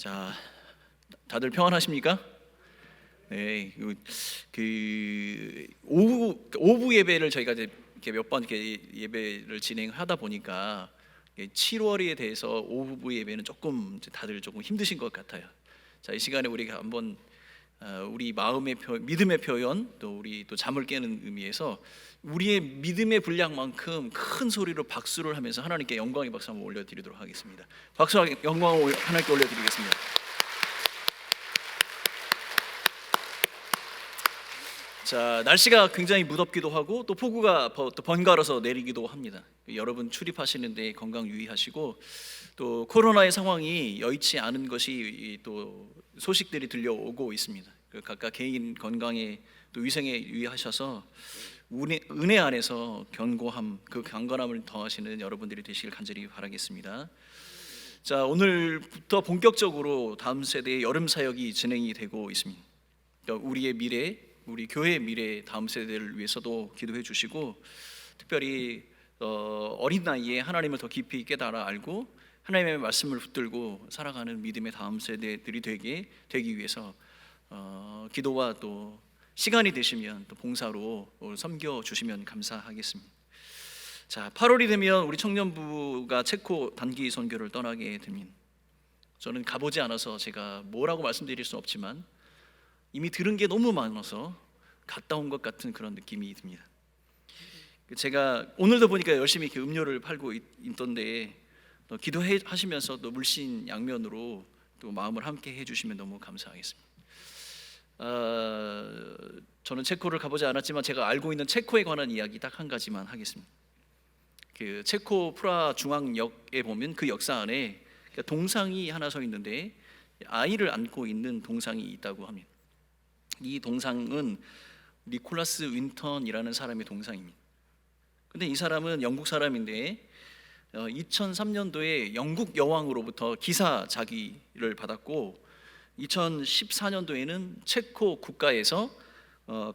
자, 다들 평안하십니까? 네, 오후 예배를 저희가 이제 이렇게 몇 번 이렇게 예배를 진행하다 보니까 7월에 대해서 오후 예배는 조금 다들 조금 힘드신 것 같아요. 자, 이 시간에 우리가 한번 우리 마음의 믿음의 표현, 또 우리 또 잠을 깨는 의미에서 우리의 믿음의 분량만큼 큰 소리로 박수를 하면서 하나님께 영광의 박수 한번 올려드리도록 하겠습니다. 박수 영광을 하나님께 올려드리겠습니다. 자, 날씨가 굉장히 무덥기도 하고 또 폭우가 또 번갈아서 내리기도 합니다. 여러분 출입하시는데 건강 유의하시고, 또 코로나의 상황이 여의치 않은 것이 또 소식들이 들려오고 있습니다. 각각 개인 건강에 또 위생에 유의하셔서 은혜 안에서 견고함, 그 강건함을 더하시는 여러분들이 되시길 간절히 바라겠습니다. 자, 오늘부터 본격적으로 다음 세대의 여름 사역이 진행이 되고 있습니다. 우리의 미래, 우리 교회의 미래, 다음 세대를 위해서도 기도해 주시고, 특별히 어린 나이에 하나님을 더 깊이 깨달아 알고 하나님의 말씀을 붙들고 살아가는 믿음의 다음 세대들이 되기 위해서 기도와 또 시간이 되시면 또 봉사로 섬겨 주시면 감사하겠습니다. 자, 8월이 되면 우리 청년부가 체코 단기 선교를 떠나게 됩니다. 저는 가보지 않아서 제가 뭐라고 말씀드릴 수는 없지만 이미 들은 게 너무 많아서 갔다 온 것 같은 그런 느낌이 듭니다. 제가 오늘도 보니까 열심히 이렇게 음료를 팔고 있던데, 또 기도하시면서 또 물씬 양면으로 또 마음을 함께 해주시면 너무 감사하겠습니다. 저는 체코를 가보지 않았지만 제가 알고 있는 체코에 관한 이야기 딱 한 가지만 하겠습니다. 그 체코 프라 중앙역에 보면 그 역사 안에 동상이 하나 서 있는데 아이를 안고 있는 동상이 있다고 합니다. 이 동상은 니콜라스 윈턴이라는 사람의 동상입니다. 근데 이 사람은 영국 사람인데 2003년도에 영국 여왕으로부터 기사자기를 받았고, 2014년도에는 체코 국가에서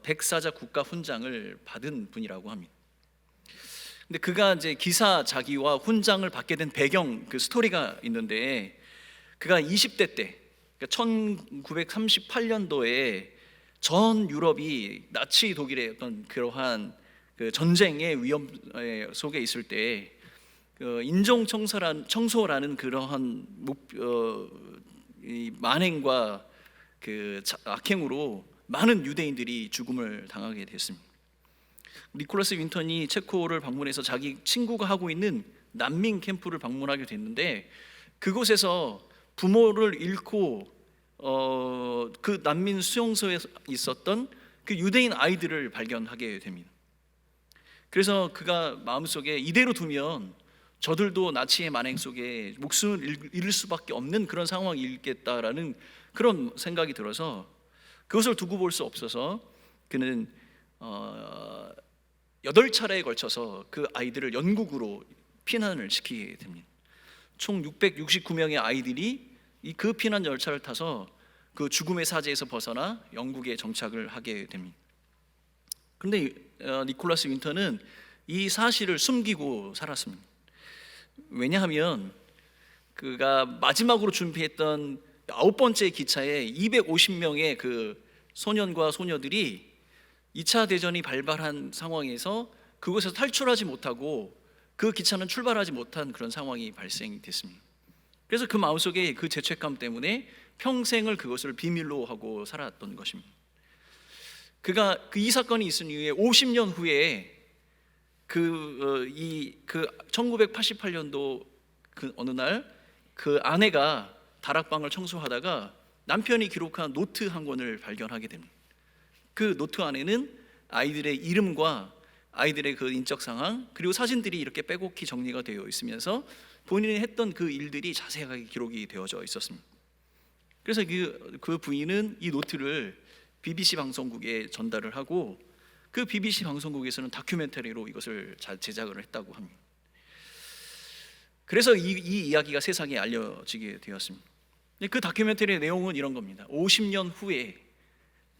백사자 국가 훈장을 받은 분이라고 합니다. 근데 그가 이제 기사자기와 훈장을 받게 된 배경, 그 스토리가 있는데, 그가 20대 때, 그러니까 1938년도에 전 유럽이 나치 독일의 어떤 그러한 그 전쟁의 위험 속에 있을 때 인종 청소라는 그러한 만행과 그 악행으로 많은 유대인들이 죽음을 당하게 됐습니다. 니콜라스 윈턴이 체코를 방문해서 자기 친구가 하고 있는 난민 캠프를 방문하게 됐는데, 그곳에서 부모를 잃고 그 난민 수용소에 있었던 그 유대인 아이들을 발견하게 됩니다. 그래서 그가 마음속에 이대로 두면 저들도 나치의 만행 속에 목숨을 잃을 수밖에 없는 그런 상황이 있겠다라는 그런 생각이 들어서 그것을 두고 볼 수 없어서 그는 8차례에 걸쳐서 그 아이들을 영국으로 피난을 시키게 됩니다. 총 669명의 아이들이 그 피난 열차를 타서 그 죽음의 사제에서 벗어나 영국에 정착을 하게 됩니다. 그런데 니콜라스 윈턴은 이 사실을 숨기고 살았습니다. 왜냐하면 그가 마지막으로 준비했던 9번째 기차에 250명의 그 소년과 소녀들이 2차 대전이 발발한 상황에서 그곳에서 탈출하지 못하고 그 기차는 출발하지 못한 그런 상황이 발생됐습니다. 그래서 그 마음속에 그 죄책감 때문에 평생을 그것을 비밀로 하고 살았던 것입니다. 그가 이 사건이 있은 이후에 50년 후에 1988년도 그 어느 날 그 아내가 다락방을 청소하다가 남편이 기록한 노트 한 권을 발견하게 됩니다. 그 노트 안에는 아이들의 이름과 아이들의 그 인적 상황, 그리고 사진들이 이렇게 빼곡히 정리가 되어 있으면서 본인이 했던 그 일들이 자세하게 기록이 되어져 있었습니다. 그래서 그 부인은 이 노트를 BBC 방송국에 전달을 하고, 그 BBC 방송국에서는 다큐멘터리로 이것을 제작을 했다고 합니다. 그래서 이 이야기가 세상에 알려지게 되었습니다. 그 다큐멘터리의 내용은 이런 겁니다. 50년 후에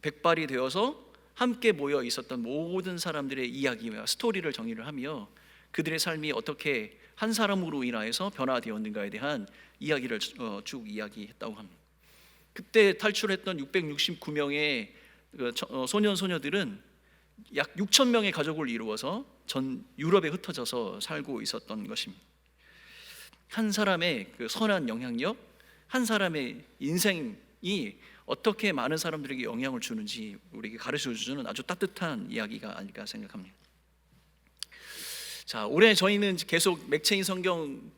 백발이 되어서 함께 모여 있었던 모든 사람들의 이야기와 스토리를 정리를 하며 그들의 삶이 어떻게 한 사람으로 인하여서 변화되었는가에 대한 이야기를 쭉 이야기했다고 합니다. 그때 탈출했던 669명의 소년 소녀들은 약 6천 명의 가족을 이루어서 전 유럽에 흩어져서 살고 있었던 것입니다. 한 사람의 그 선한 영향력, 한 사람의 인생이 어떻게 많은 사람들에게 영향을 주는지 우리에게 가르쳐 주는 아주 따뜻한 이야기가 아닐까 생각합니다. 자, 올해 저희는 계속 맥체인 성경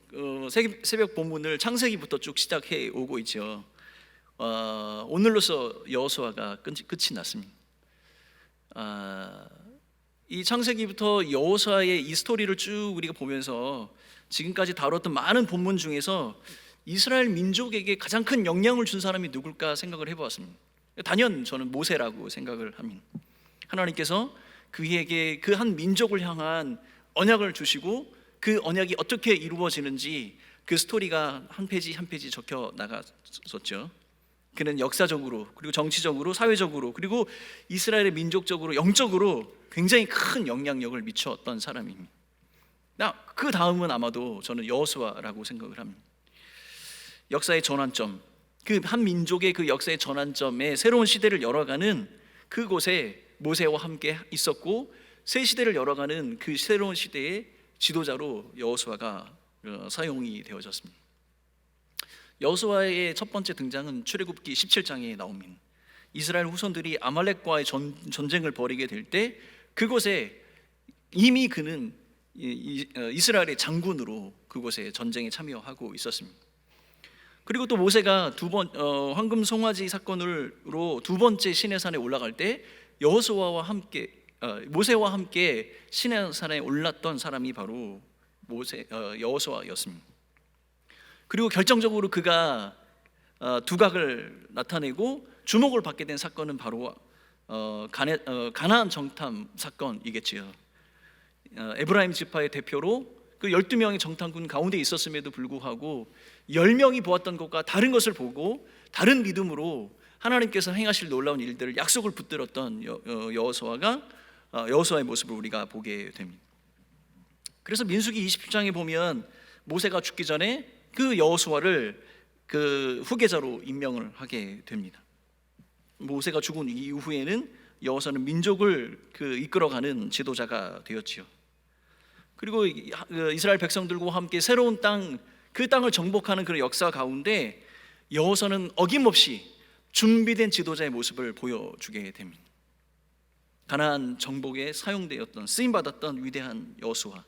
새벽 본문을 창세기부터 쭉 시작해 오고 있죠. 오늘로서 여호수아가 끝이 났습니다. 이 창세기부터 여호수아의 이 스토리를 쭉 우리가 보면서 지금까지 다뤘던 많은 본문 중에서 이스라엘 민족에게 가장 큰 영향을 준 사람이 누굴까 생각을 해보았습니다. 단연 저는 모세라고 생각을 합니다. 하나님께서 그에게 그 한 민족을 향한 언약을 주시고 그 언약이 어떻게 이루어지는지 그 스토리가 한 페이지 한 페이지 적혀 나갔었죠. 그는 역사적으로, 그리고 정치적으로, 사회적으로, 그리고 이스라엘의 민족적으로, 영적으로 굉장히 큰 영향력을 미쳤던 사람입니다. 그 다음은 아마도 저는 여호수아라고 생각을 합니다. 역사의 전환점, 그 한 민족의 그 역사의 전환점에 새로운 시대를 열어가는 그곳에 모세와 함께 있었고, 새 시대를 열어가는 그 새로운 시대의 지도자로 여호수아가 사용이 되어졌습니다. 여호수아의 첫 번째 등장은 출애굽기 17장에 나옵니다. 이스라엘 후손들이 아말렉과의 전쟁을 벌이게 될 때 그곳에 이미 그는 이스라엘의 장군으로 그곳에 전쟁에 참여하고 있었습니다. 그리고 또 모세가 황금 송아지 사건으로 두 번째 시내산에 올라갈 때 모세와 함께 시내산에 올랐던 사람이 바로 여호수아였습니다. 그리고 결정적으로 그가 두각을 나타내고 주목을 받게 된 사건은 바로 가나안 정탐 사건이겠지요. 에브라임 지파의 대표로 그 12명의 정탐군 가운데 있었음에도 불구하고 10명이 보았던 것과 다른 것을 보고 다른 믿음으로 하나님께서 행하실 놀라운 일들을 약속을 붙들었던 여호수아의 모습을 우리가 보게 됩니다. 그래서 민수기 27장에 보면 모세가 죽기 전에 그 여호수아를 그 후계자로 임명을 하게 됩니다. 모세가 죽은 이후에는 여호수아는 민족을 이끌어가는 지도자가 되었지요. 그리고 이스라엘 백성들과 함께 새로운 그 땅을 정복하는 그런 역사 가운데 여호수아는 어김없이 준비된 지도자의 모습을 보여주게 됩니다. 가나안 정복에 사용되었던 쓰임받았던 위대한 여호수아,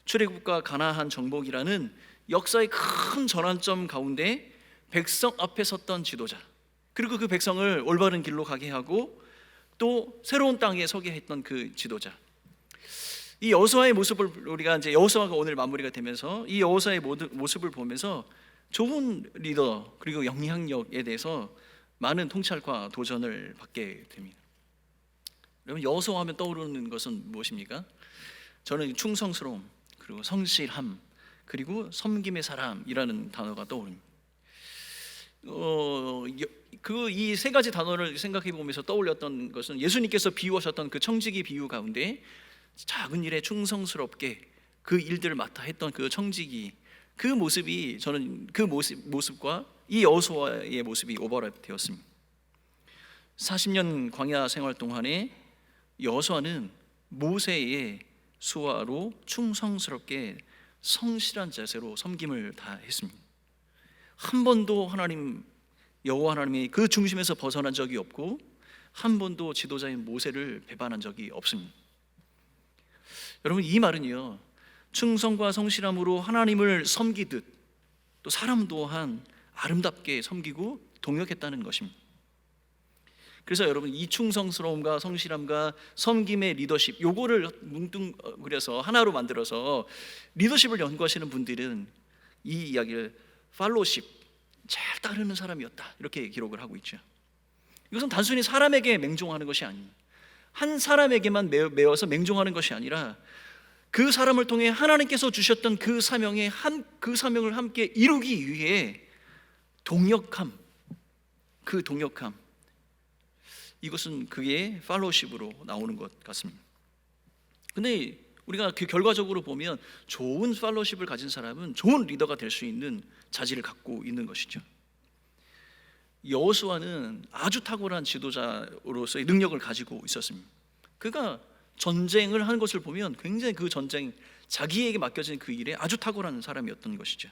출애굽과 가나안 정복이라는 역사의 큰 전환점 가운데 백성 앞에 섰던 지도자, 그리고 그 백성을 올바른 길로 가게 하고 또 새로운 땅에 서게 했던 그 지도자, 이 여호수아의 모습을 우리가 이제 여호수아가 오늘 마무리가 되면서 이 여호수아의 모습을 보면서 좋은 리더 그리고 영향력에 대해서 많은 통찰과 도전을 받게 됩니다. 여러분, 여호수아 하면 떠오르는 것은 무엇입니까? 저는 충성스러움, 그리고 성실함, 그리고 섬김의 사람이라는 단어가 떠오릅니다. 이 세 가지 단어를 생각해 보면서 떠올렸던 것은 예수님께서 비유하셨던 그 청지기 비유 가운데 작은 일에 충성스럽게 그 일들을 맡아 했던 그 청지기, 그 모습이 저는 그 모습과 이 여호수아의 모습이 오버랩 되었습니다. 40년 광야 생활 동안에 여호수아는 모세의 수하로 충성스럽게 성실한 자세로 섬김을 다했습니다. 한 번도 여호와 하나님의 그 중심에서 벗어난 적이 없고 한 번도 지도자인 모세를 배반한 적이 없습니다. 여러분, 이 말은요, 충성과 성실함으로 하나님을 섬기듯 또 사람 또한 아름답게 섬기고 동역했다는 것입니다. 그래서 여러분, 이 충성스러움과 성실함과 섬김의 리더십, 요거를 뭉뚱그려서 하나로 만들어서 리더십을 연구하시는 분들은 이 이야기를 팔로우십, 잘 따르는 사람이었다, 이렇게 기록을 하고 있죠. 이것은 단순히 사람에게 맹종하는 것이 아닙니다. 한 사람에게만 매어서 맹종하는 것이 아니라 그 사람을 통해 하나님께서 주셨던 그 사명을 함께 이루기 위해 동역함, 그 동역함, 이것은 그의 팔로우십으로 나오는 것 같습니다. 근데 우리가 그 결과적으로 보면 좋은 팔로우십을 가진 사람은 좋은 리더가 될 수 있는 자질을 갖고 있는 것이죠. 여호수아는 아주 탁월한 지도자로서의 능력을 가지고 있었습니다. 그가 전쟁을 한 것을 보면 굉장히 그 전쟁, 자기에게 맡겨진 그 일에 아주 탁월한 사람이었던 것이죠.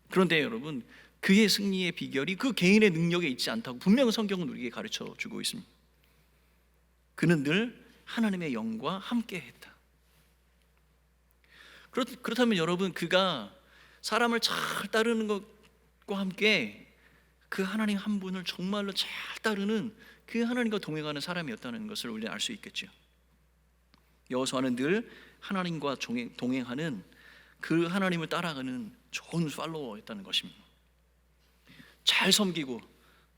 그런데 여러분, 그의 승리의 비결이 그 개인의 능력에 있지 않다고 분명히 성경은 우리에게 가르쳐 주고 있습니다. 그는 늘 하나님의 영과 함께 했다. 그렇다면 여러분, 그가 사람을 잘 따르는 것과 함께 그 하나님 한 분을 정말로 잘 따르는 그 하나님과 동행하는 사람이었다는 것을 우리는 알 수 있겠죠. 여호수아는 늘 하나님과 동행하는 그 하나님을 따라가는 좋은 팔로워였다는 것입니다. 잘 섬기고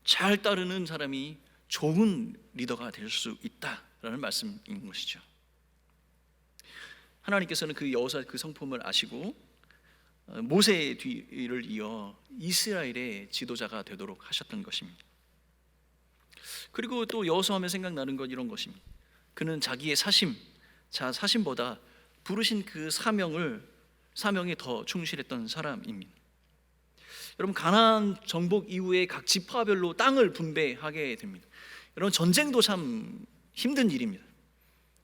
잘 따르는 사람이 좋은 리더가 될 수 있다라는 말씀인 것이죠. 하나님께서는 그 여호수아 그 성품을 아시고 모세의 뒤를 이어 이스라엘의 지도자가 되도록 하셨던 것입니다. 그리고 또 여호수아하면 생각나는 건 이런 것입니다. 그는 자기의 사심보다 부르신 그 사명에 더 충실했던 사람입니다. 여러분, 가나안 정복 이후에 각 지파별로 땅을 분배하게 됩니다. 여러분, 전쟁도 참 힘든 일입니다.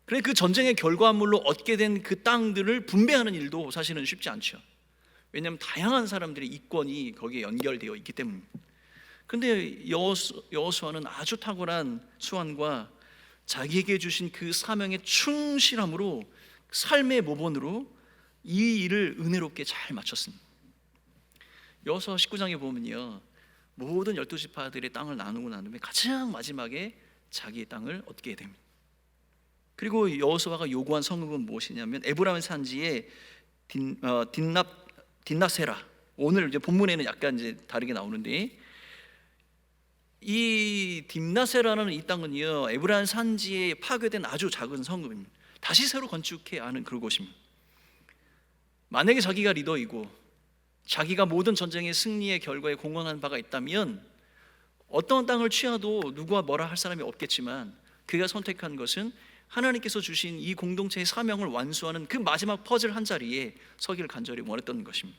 그래, 그 전쟁의 결과물로 얻게 된 그 땅들을 분배하는 일도 사실은 쉽지 않죠. 왜냐하면 다양한 사람들의 이권이 거기에 연결되어 있기 때문입니다. 그런데 여호수아는 아주 탁월한 수완과 자기에게 주신 그 사명의 충실함으로 삶의 모본으로 이 일을 은혜롭게 잘 마쳤습니다. 여호수아 19장에 보면요, 모든 12지파들의 땅을 나누고 난 다음에 가장 마지막에 자기의 땅을 얻게 됩니다. 그리고 여호수아가 요구한 성읍은 무엇이냐면 에브라임 산지의 딘나세라. 오늘 이제 본문에는 약간 이제 다르게 나오는데, 이 딘나세라는 이 땅은요, 에브라임 산지에 파괴된 아주 작은 성읍입니다. 다시 새로 건축해야 하는 그런 곳입니다. 만약에 자기가 리더이고 자기가 모든 전쟁의 승리의 결과에 공헌한 바가 있다면 어떤 땅을 취하도 누구와 뭐라 할 사람이 없겠지만, 그가 선택한 것은 하나님께서 주신 이 공동체의 사명을 완수하는 그 마지막 퍼즐 한 자리에 서기를 간절히 원했던 것입니다.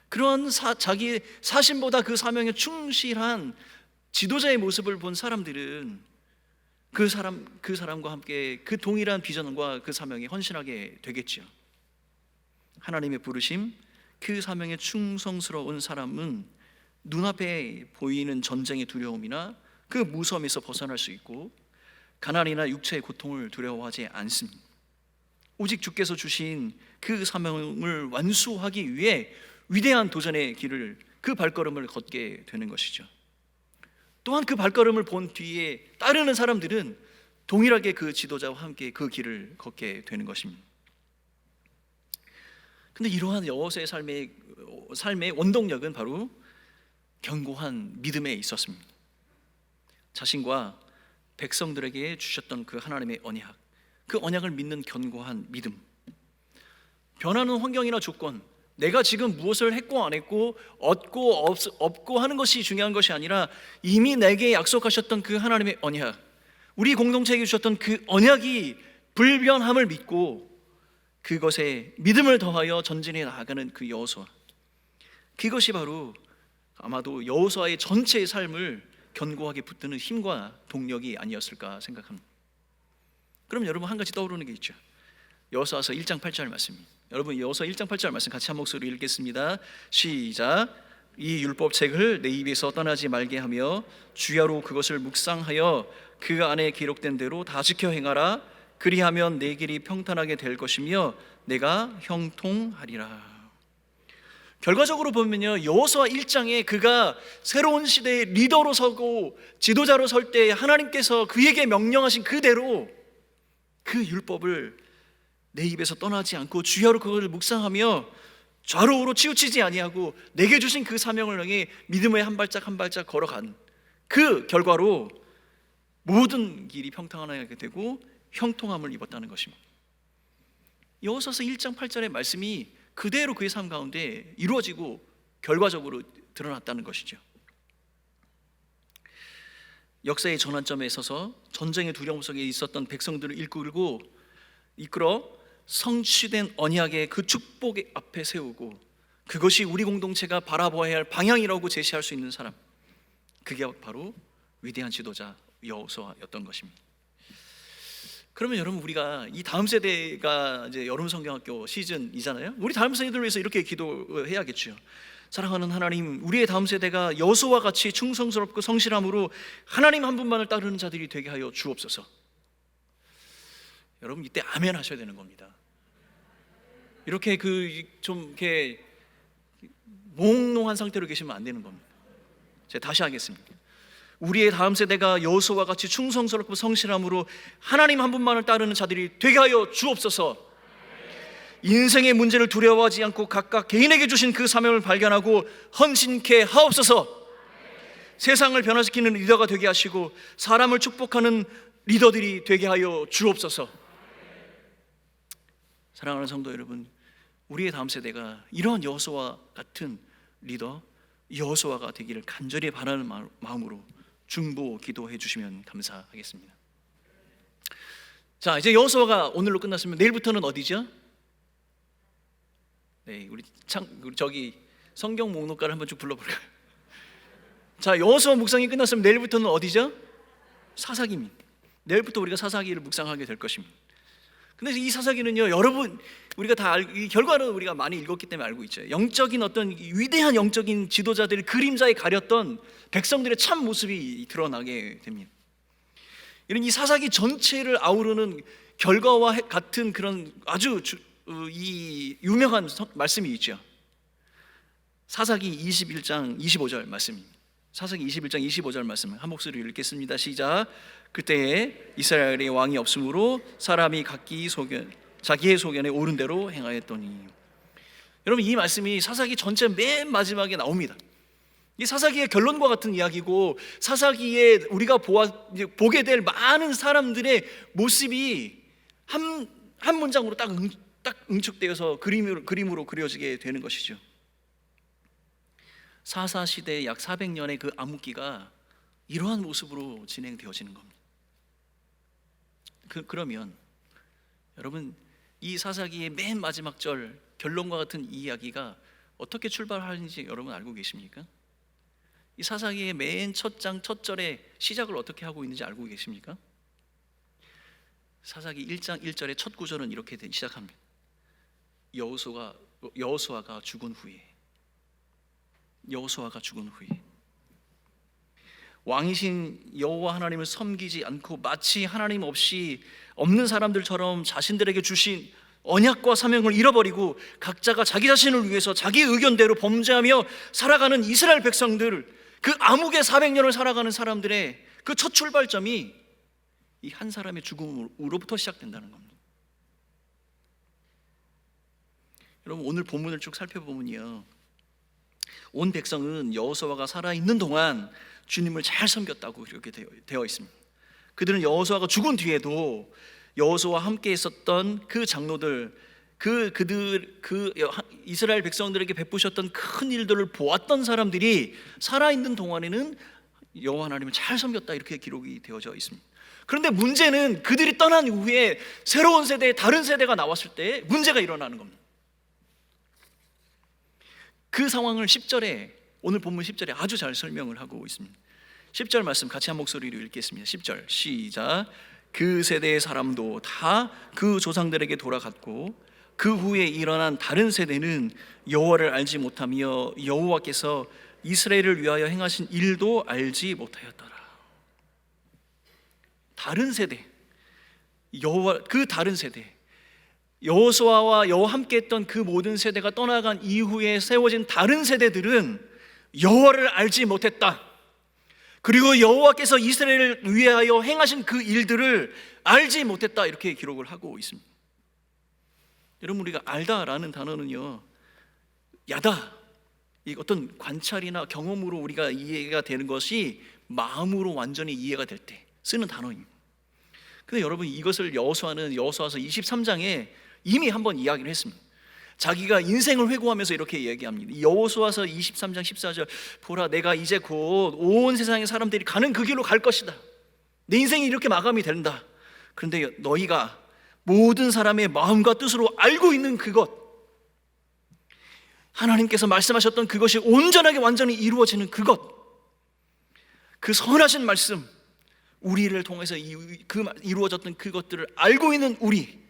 그런 자기의 사심보다 그 사명에 충실한 지도자의 모습을 본 사람들은 그 사람과 함께 그 동일한 비전과 그 사명에 헌신하게 되겠죠. 하나님의 부르심, 그 사명에 충성스러운 사람은 눈앞에 보이는 전쟁의 두려움이나 그 무서움에서 벗어날 수 있고, 가난이나 육체의 고통을 두려워하지 않습니다. 오직 주께서 주신 그 사명을 완수하기 위해 위대한 도전의 길을, 그 발걸음을 걷게 되는 것이죠. 또한 그 발걸음을 본 뒤에 따르는 사람들은 동일하게 그 지도자와 함께 그 길을 걷게 되는 것입니다. 근데 이러한 여호수아의 삶의 원동력은 바로 견고한 믿음에 있었습니다. 자신과 백성들에게 주셨던 그 하나님의 언약, 그 언약을 믿는 견고한 믿음. 변하는 환경이나 조건, 내가 지금 무엇을 했고 안 했고 얻고 없고 하는 것이 중요한 것이 아니라 이미 내게 약속하셨던 그 하나님의 언약, 우리 공동체에게 주셨던 그 언약이 불변함을 믿고 그것에 믿음을 더하여 전진해 나아가는 그 여호수아, 그것이 바로 아마도 여호수아의 전체의 삶을 견고하게 붙드는 힘과 동력이 아니었을까 생각합니다. 그럼 여러분, 한 가지 떠오르는 게 있죠. 여호수아서 1장 8절 말씀입니다. 여러분, 여호수아 1장 8절 말씀 같이 한 목소리로 읽겠습니다. 시작. 이 율법책을 내 입에서 떠나지 말게 하며 주야로 그것을 묵상하여 그 안에 기록된 대로 다 지켜 행하라. 그리하면 내 길이 평탄하게 될 것이며 내가 형통하리라. 결과적으로 보면요, 여호수아 1장에 그가 새로운 시대의 리더로 서고 지도자로 설 때 하나님께서 그에게 명령하신 그대로 그 율법을 내 입에서 떠나지 않고 주야로 그것을 묵상하며 좌로우로 치우치지 아니하고 내게 주신 그 사명을 향해 믿음의 한 발짝 한 발짝 걸어간 그 결과로 모든 길이 평탄하게 되고 형통함을 입었다는 것입니다. 여호수아서 1장 8절의 말씀이 그대로 그의 삶 가운데 이루어지고 결과적으로 드러났다는 것이죠. 역사의 전환점에 있어서 전쟁의 두려움 속에 있었던 백성들을 이끌고 이끌어 성취된 언약의 그 축복의 앞에 세우고 그것이 우리 공동체가 바라보아야 할 방향이라고 제시할 수 있는 사람, 그게 바로 위대한 지도자 여호수아였던 것입니다. 그러면 여러분, 우리가 이 다음 세대가 이제 여름 성경학교 시즌이잖아요. 우리 다음 세대를 위해서 이렇게 기도해야겠죠. 사랑하는 하나님, 우리의 다음 세대가 여호수아와 같이 충성스럽고 성실함으로 하나님 한 분만을 따르는 자들이 되게 하여 주옵소서. 여러분, 이때 아멘 하셔야 되는 겁니다. 이렇게 좀 이렇게 몽롱한 상태로 계시면 안 되는 겁니다. 제가 다시 하겠습니다. 우리의 다음 세대가 여호수아와 같이 충성스럽고 성실함으로 하나님 한 분만을 따르는 자들이 되게 하여 주옵소서. 인생의 문제를 두려워하지 않고 각각 개인에게 주신 그 사명을 발견하고 헌신케 하옵소서. 세상을 변화시키는 리더가 되게 하시고 사람을 축복하는 리더들이 되게 하여 주옵소서. 사랑하는 성도 여러분, 우리의 다음 세대가 이러한 여호수아와 같은 리더, 여호수아가 되기를 간절히 바라는 마음으로 중보 기도해 주시면 감사하겠습니다. 자, 이제 여호수아가 오늘로 끝났으면 내일부터는 어디죠? 네, 우리 저기 성경 목록가를 한번 쭉 불러볼까요? 자, 여호수아 묵상이 끝났으면 내일부터는 어디죠? 사사기입니다. 내일부터 우리가 사사기를 묵상하게 될 것입니다. 근데 이 사사기는요, 여러분, 우리가 다 이 결과를 우리가 많이 읽었기 때문에 알고 있죠. 영적인 어떤 위대한 영적인 지도자들의 그림자에 가렸던 백성들의 참 모습이 드러나게 됩니다. 이런 이 사사기 전체를 아우르는 결과와 같은 그런 아주 이 유명한 말씀이 있죠. 사사기 21장 25절 말씀입니다. 사사기 21장 25절 말씀을 한 목소리로 읽겠습니다. 시작. 그때에 이스라엘의 왕이 없으므로 사람이 각기 자기의 소견에 옳은 대로 행하였더니. 여러분, 이 말씀이 사사기 전체 맨 마지막에 나옵니다. 이 사사기의 결론과 같은 이야기고, 사사기에 우리가 보게 될 많은 사람들의 모습이 한 문장으로 딱 응축되어서 그림으로 그려지게 되는 것이죠. 사사 시대의 약 400년의 그 암흑기가 이러한 모습으로 진행되어지는 겁니다. 그러면 여러분, 이 사사기의 맨 마지막 절 결론과 같은 이 이야기가 어떻게 출발하는지 여러분 알고 계십니까? 이 사사기의 맨 첫 장 첫 절의 시작을 어떻게 하고 있는지 알고 계십니까? 사사기 1장 1절의 첫 구절은 이렇게 시작합니다. 여호수아가 죽은 후에 왕이신 여호와 하나님을 섬기지 않고 마치 하나님 없이 없는 사람들처럼 자신들에게 주신 언약과 사명을 잃어버리고 각자가 자기 자신을 위해서 자기 의견대로 범죄하며 살아가는 이스라엘 백성들, 그 암흑의 400년을 살아가는 사람들의 그 첫 출발점이 이 한 사람의 죽음으로부터 시작된다는 겁니다. 여러분, 오늘 본문을 쭉 살펴보면요, 온 백성은 여호수아가 살아있는 동안 주님을 잘 섬겼다고 이렇게 되어 있습니다. 그들은 여호수아가 죽은 뒤에도 여호수아와 함께 있었던 그 장로들, 이스라엘 백성들에게 베푸셨던 큰 일들을 보았던 사람들이 살아있는 동안에는 여호와 하나님을 잘 섬겼다, 이렇게 기록이 되어져 있습니다. 그런데 문제는 그들이 떠난 이후에 새로운 세대, 다른 세대가 나왔을 때 문제가 일어나는 겁니다. 그 상황을 10절에, 오늘 본문 10절에 아주 잘 설명을 하고 있습니다. 10절 말씀 같이 한 목소리로 읽겠습니다. 10절 시작. 그 세대의 사람도 다 그 조상들에게 돌아갔고 그 후에 일어난 다른 세대는 여호와를 알지 못하며 여호와께서 이스라엘을 위하여 행하신 일도 알지 못하였더라. 다른 세대, 다른 세대, 여호수아와 여호와 함께했던 그 모든 세대가 떠나간 이후에 세워진 다른 세대들은 여호와를 알지 못했다. 그리고 여호와께서 이스라엘을 위하여 행하신 그 일들을 알지 못했다, 이렇게 기록을 하고 있습니다. 여러분, 우리가 알다라는 단어는요, 야다, 이 어떤 관찰이나 경험으로 우리가 이해가 되는 것이 마음으로 완전히 이해가 될 때 쓰는 단어입니다. 근데 여러분, 이것을 여호수아서 23장에 이미 한번 이야기를 했습니다. 자기가 인생을 회고하면서 이렇게 얘기합니다. 여호수아서 23장 14절, 보라, 내가 이제 곧 온 세상의 사람들이 가는 그 길로 갈 것이다. 내 인생이 이렇게 마감이 된다. 그런데 너희가 모든 사람의 마음과 뜻으로 알고 있는 그것, 하나님께서 말씀하셨던 그것이 온전하게 완전히 이루어지는 그것, 그 선하신 말씀, 우리를 통해서 이루어졌던 그것들을 알고 있는 우리,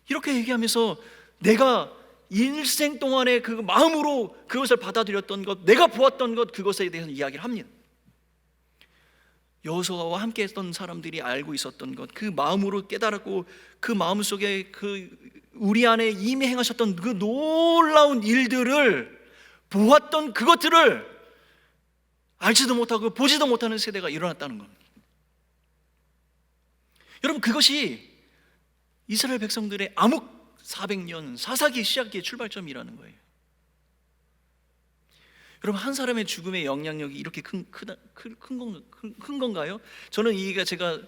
이렇게 얘기하면서 내가 일생 동안에 그 마음으로 그것을 받아들였던 것, 내가 보았던 것, 그것에 대해서 이야기를 합니다. 여호수아와 함께 했던 사람들이 알고 있었던 것, 그 마음으로 깨달았고 그 마음속에 그 우리 안에 이미 행하셨던 그 놀라운 일들을 보았던 그것들을 알지도 못하고 보지도 못하는 세대가 일어났다는 겁니다. 여러분, 그것이 이스라엘 백성들의 암흑 400년 사사기 시작기의 출발점이라는 거예요. 여러분, 한 사람의 죽음의 영향력이 이렇게 큰 건가요? 저는 이게 제가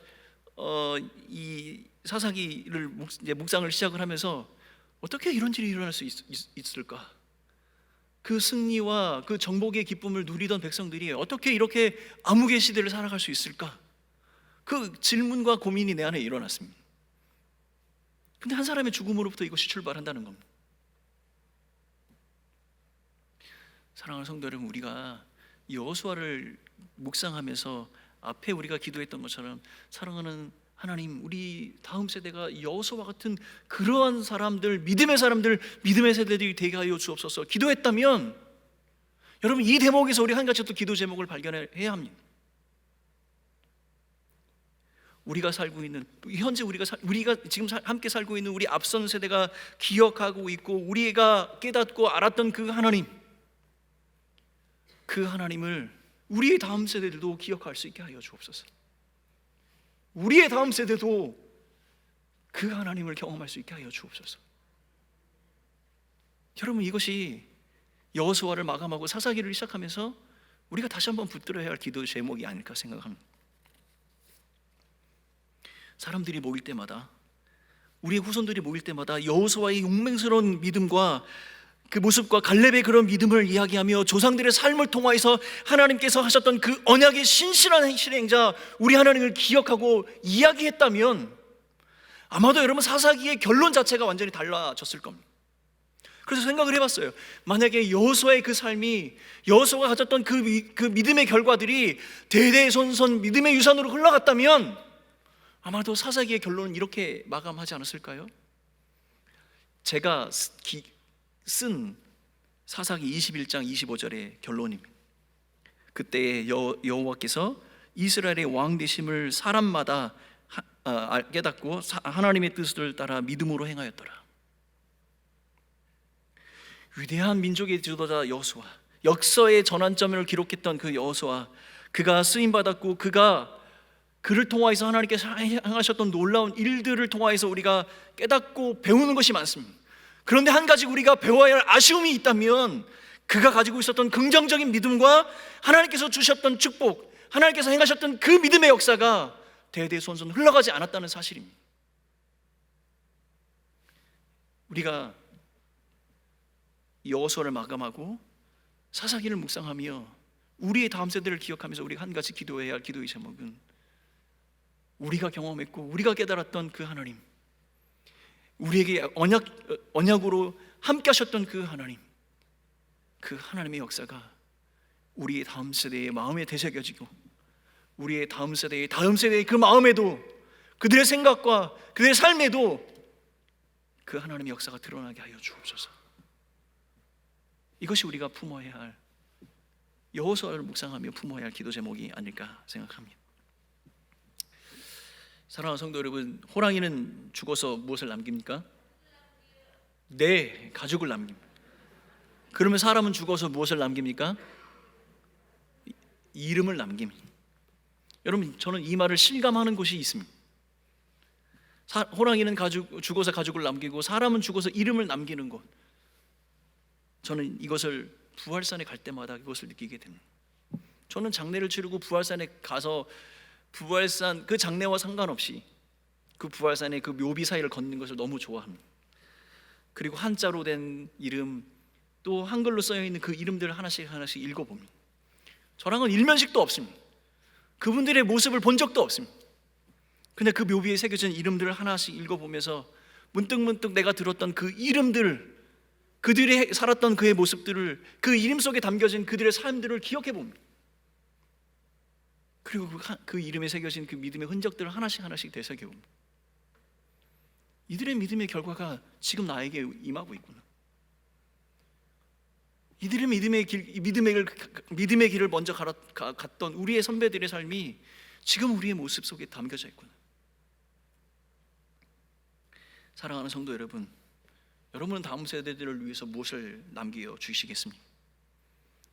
이 사사기를 묵상을 시작을 하면서 어떻게 이런 일이 일어날 수 있을까? 그 승리와 그 정복의 기쁨을 누리던 백성들이 어떻게 이렇게 암흑의 시대를 살아갈 수 있을까? 그 질문과 고민이 내 안에 일어났습니다. 근데 한 사람의 죽음으로부터 이것이 출발한다는 겁니다. 사랑하는 성도 여러분, 우리가 여호수아를 묵상하면서 앞에 우리가 기도했던 것처럼, 사랑하는 하나님, 우리 다음 세대가 여호수아와 같은 그러한 사람들, 믿음의 사람들, 믿음의 세대들이 되게 하여 주옵소서 기도했다면, 여러분, 이 대목에서 우리 한 가지 또 기도 제목을 발견해야 합니다. 우리가 살고 있는, 현재 우리가 지금 함께 살고 있는 우리 앞선 세대가 기억하고 있고 우리가 깨닫고 알았던 그 하나님, 그 하나님을 우리의 다음 세대들도 기억할 수 있게 하여 주옵소서. 우리의 다음 세대도 그 하나님을 경험할 수 있게 하여 주옵소서. 여러분, 이것이 여호수아를 마감하고 사사기를 시작하면서 우리가 다시 한번 붙들어야 할 기도 제목이 아닐까 생각합니다. 사람들이 모일 때마다, 우리의 후손들이 모일 때마다 여호수아의 용맹스러운 믿음과 그 모습과 갈렙의 그런 믿음을 이야기하며 조상들의 삶을 통하여서 하나님께서 하셨던 그 언약의 신실한 실행자 우리 하나님을 기억하고 이야기했다면, 아마도 여러분 사사기의 결론 자체가 완전히 달라졌을 겁니다. 그래서 생각을 해봤어요. 만약에 여호수아의 그 삶이, 여호수아가 가졌던 그 믿음의 결과들이 대대손손 믿음의 유산으로 흘러갔다면 아마도 사사기의 결론은 이렇게 마감하지 않았을까요? 제가 쓴 사사기 21장 25절의 결론입니다. 그때 여호와께서 이스라엘의 왕 되심을 사람마다 깨닫고 하나님의 뜻을 따라 믿음으로 행하였더라. 위대한 민족의 지도자 여호수아, 역사의 전환점을 기록했던 그 여호수아, 그가 쓰임받았고 그를 통하여서 하나님께서 행하셨던 놀라운 일들을 통하여서 우리가 깨닫고 배우는 것이 많습니다. 그런데 한 가지 우리가 배워야 할 아쉬움이 있다면, 그가 가지고 있었던 긍정적인 믿음과 하나님께서 주셨던 축복, 하나님께서 행하셨던 그 믿음의 역사가 대대손손 흘러가지 않았다는 사실입니다. 우리가 여호수아를 마감하고 사사기를 묵상하며 우리의 다음 세대를 기억하면서 우리가 한 가지 기도해야 할 기도의 제목은, 우리가 경험했고 우리가 깨달았던 그 하나님, 우리에게 언약으로 함께 하셨던 그 하나님, 그 하나님의 역사가 우리의 다음 세대의 마음에 되새겨지고 우리의 다음 세대의 그 마음에도, 그들의 생각과 그들의 삶에도 그 하나님의 역사가 드러나게 하여 주옵소서. 이것이 우리가 품어야 할, 여호수아를 묵상하며 품어야 할 기도 제목이 아닐까 생각합니다. 사랑하는 성도 여러분, 호랑이는 죽어서 무엇을 남깁니까? 네, 가죽을 남깁니다. 그러면 사람은 죽어서 무엇을 남깁니까? 이름을 남깁니다. 여러분, 저는 이 말을 실감하는 곳이 있습니다. 호랑이는 죽어서 가죽을 남기고 사람은 죽어서 이름을 남기는 곳, 저는 이것을 부활산에 갈 때마다 이것을 느끼게 됩니다. 저는 장례를 치르고 부활산에 가서 부활산 그 장례와 상관없이 그 부활산의 그 묘비 사이를 걷는 것을 너무 좋아합니다. 그리고 한자로 된 이름, 또 한글로 써여 있는 그 이름들을 하나씩 읽어봅니다. 저랑은 일면식도 없습니다. 그분들의 모습을 본 적도 없습니다. 근데 그 묘비에 새겨진 이름들을 하나씩 읽어보면서 문득문득 내가 들었던 그 이름들, 그들이 살았던 그의 모습들을, 그 이름 속에 담겨진 그들의 삶들을 기억해 봅니다. 그리고 그 이름에 새겨진 그 믿음의 흔적들을 하나씩 하나씩 되새겨 봅니다. 이들의 믿음의 결과가 지금 나에게 임하고 있구나. 이들의 믿음의 길을 먼저 갔던 우리의 선배들의 삶이 지금 우리의 모습 속에 담겨져 있구나. 사랑하는 성도 여러분, 여러분은 다음 세대들을 위해서 무엇을 남겨 주시겠습니까?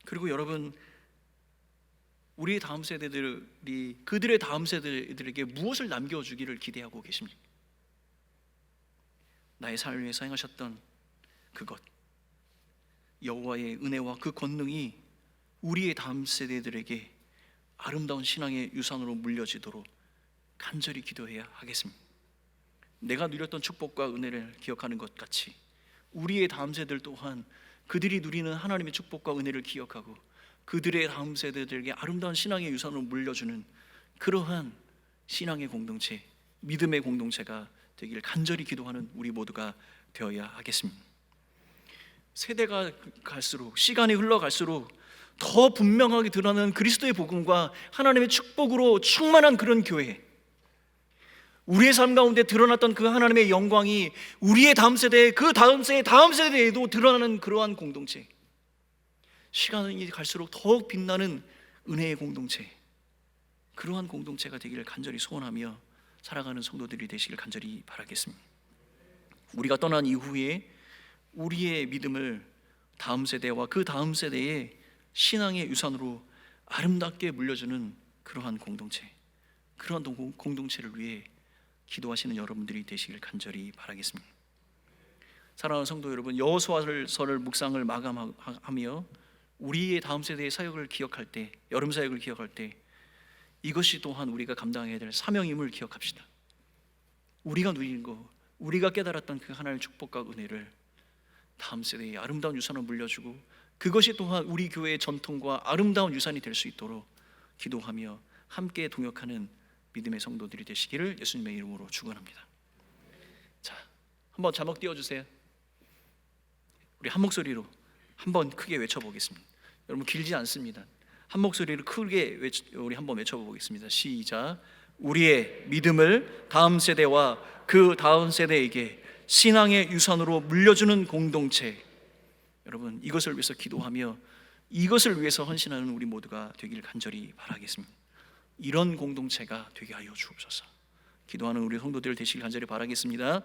그리고 여러분, 우리의 다음 세대들이 그들의 다음 세대들에게 무엇을 남겨주기를 기대하고 계십니까? 나의 삶을 위해서 행하셨던 그것, 여호와의 은혜와 그 권능이 우리의 다음 세대들에게 아름다운 신앙의 유산으로 물려지도록 간절히 기도해야 하겠습니다. 내가 누렸던 축복과 은혜를 기억하는 것 같이 우리의 다음 세대들 또한 그들이 누리는 하나님의 축복과 은혜를 기억하고 그들의 다음 세대들에게 아름다운 신앙의 유산으로 물려주는 그러한 신앙의 공동체, 믿음의 공동체가 되기를 간절히 기도하는 우리 모두가 되어야 하겠습니다. 세대가 갈수록, 시간이 흘러갈수록 더 분명하게 드러나는 그리스도의 복음과 하나님의 축복으로 충만한 그런 교회, 우리의 삶 가운데 드러났던 그 하나님의 영광이 우리의 다음 세대, 그 다음 세대, 다음 세대에도 드러나는 그러한 공동체, 시간이 갈수록 더욱 빛나는 은혜의 공동체, 그러한 공동체가 되기를 간절히 소원하며 살아가는 성도들이 되시길 간절히 바라겠습니다. 우리가 떠난 이후에 우리의 믿음을 다음 세대와 그 다음 세대의 신앙의 유산으로 아름답게 물려주는 그러한 공동체, 그러한 공동체를 위해 기도하시는 여러분들이 되시길 간절히 바라겠습니다. 사랑하는 성도 여러분, 여호수아서를 묵상을 마감하며 우리의 다음 세대의 사역을 기억할 때, 여름 사역을 기억할 때 이것이 또한 우리가 감당해야 될 사명임을 기억합시다. 우리가 누리는 거, 우리가 깨달았던 그 하나님의 축복과 은혜를 다음 세대에 아름다운 유산을 물려주고 그것이 또한 우리 교회의 전통과 아름다운 유산이 될 수 있도록 기도하며 함께 동역하는 믿음의 성도들이 되시기를 예수님의 이름으로 축원합니다. 자, 한번 자막 띄워주세요. 우리 한 목소리로 한번 크게 외쳐보겠습니다. 여러분, 길지 않습니다. 한 목소리로 크게 우리 한번 외쳐보겠습니다. 시작. 우리의 믿음을 다음 세대와 그 다음 세대에게 신앙의 유산으로 물려주는 공동체, 여러분 이것을 위해서 기도하며 이것을 위해서 헌신하는 우리 모두가 되기를 간절히 바라겠습니다. 이런 공동체가 되게 하여 주옵소서. 기도하는 우리 성도들 되시길 간절히 바라겠습니다.